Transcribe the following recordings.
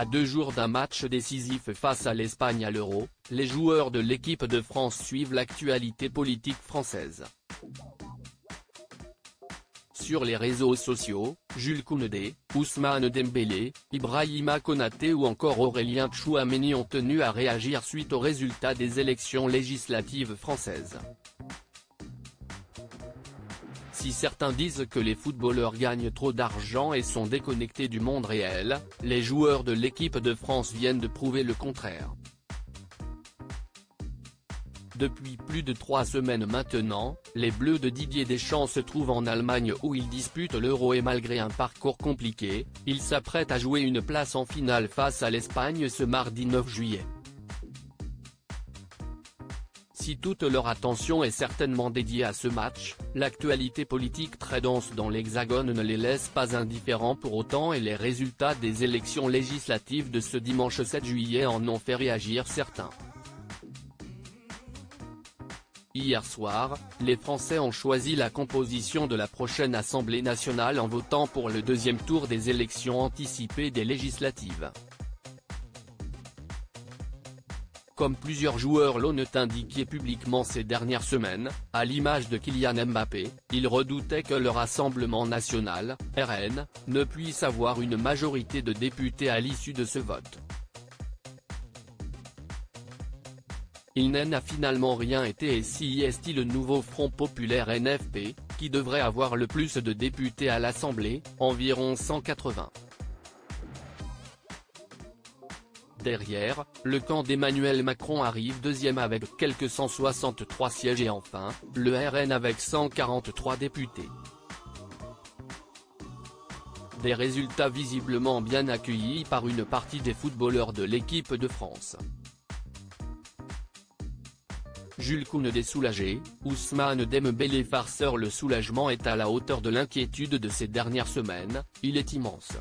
À 2 jours d'un match décisif face à l'Espagne à l'Euro, les joueurs de l'équipe de France suivent l'actualité politique française. Sur les réseaux sociaux, Jules Koundé, Ousmane Dembélé, Ibrahima Konaté ou encore Aurélien Tchouaméni ont tenu à réagir suite aux résultats des élections législatives françaises. Si certains disent que les footballeurs gagnent trop d'argent et sont déconnectés du monde réel, les joueurs de l'équipe de France viennent de prouver le contraire. Depuis plus de 3 semaines maintenant, les Bleus de Didier Deschamps se trouvent en Allemagne où ils disputent l'Euro et malgré un parcours compliqué, ils s'apprêtent à jouer une place en finale face à l'Espagne ce mardi 9 juillet. Si toute leur attention est certainement dédiée à ce match, l'actualité politique très dense dans l'Hexagone ne les laisse pas indifférents pour autant et les résultats des élections législatives de ce dimanche 7 juillet en ont fait réagir certains. Hier soir, les Français ont choisi la composition de la prochaine Assemblée nationale en votant pour le deuxième tour des élections anticipées des législatives. Comme plusieurs joueurs l'ont indiqué publiquement ces dernières semaines, à l'image de Kylian Mbappé, ils redoutaient que le Rassemblement national, RN, ne puisse avoir une majorité de députés à l'issue de ce vote. Il n'en a finalement rien été et si est le nouveau Front populaire NFP, qui devrait avoir le plus de députés à l'Assemblée, environ 180. Derrière, le camp d'Emmanuel Macron arrive deuxième avec quelques 163 sièges et enfin, le RN avec 143 députés. Des résultats visiblement bien accueillis par une partie des footballeurs de l'équipe de France. Jules Koundé soulagé, Ousmane Dembélé farceur. Le soulagement est à la hauteur de l'inquiétude de ces dernières semaines, il est immense.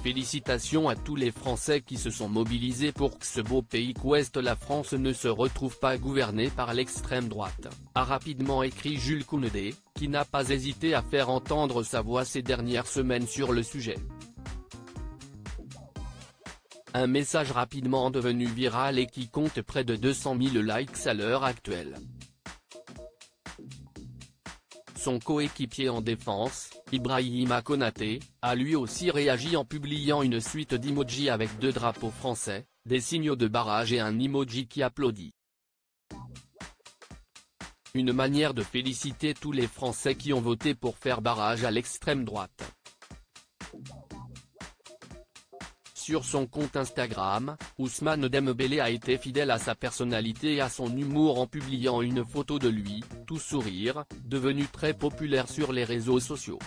Félicitations à tous les Français qui se sont mobilisés pour que ce beau pays qu'ouest la France ne se retrouve pas gouverné par l'extrême droite, a rapidement écrit Jules Koundé, qui n'a pas hésité à faire entendre sa voix ces dernières semaines sur le sujet. Un message rapidement devenu viral et qui compte près de 200 000 likes à l'heure actuelle. Son coéquipier en défense, Ibrahima Konaté, a lui aussi réagi en publiant une suite d'emojis avec 2 drapeaux français, des signaux de barrage et un emoji qui applaudit. Une manière de féliciter tous les Français qui ont voté pour faire barrage à l'extrême droite. Sur son compte Instagram, Ousmane Dembélé a été fidèle à sa personnalité et à son humour en publiant une photo de lui, tout sourire, devenu très populaire sur les réseaux sociaux.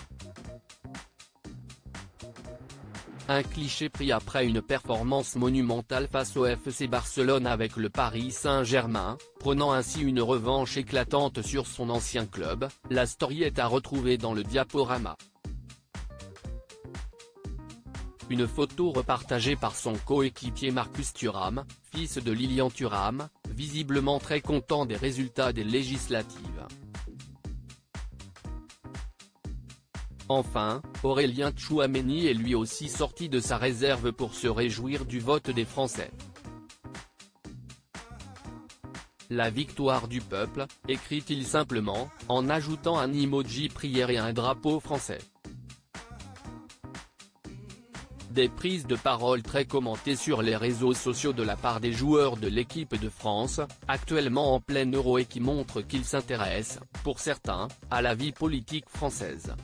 Un cliché pris après une performance monumentale face au FC Barcelone avec le Paris Saint-Germain, prenant ainsi une revanche éclatante sur son ancien club, la story est à retrouver dans le diaporama. Une photo repartagée par son coéquipier Marcus Thuram, fils de Lilian Thuram, visiblement très content des résultats des législatives. Enfin, Aurélien Tchouaméni est lui aussi sorti de sa réserve pour se réjouir du vote des Français. La victoire du peuple, écrit-il simplement, en ajoutant un emoji prière et un drapeau français. Des prises de parole très commentées sur les réseaux sociaux de la part des joueurs de l'équipe de France, actuellement en plein Euro et qui montrent qu'ils s'intéressent, pour certains, à la vie politique française.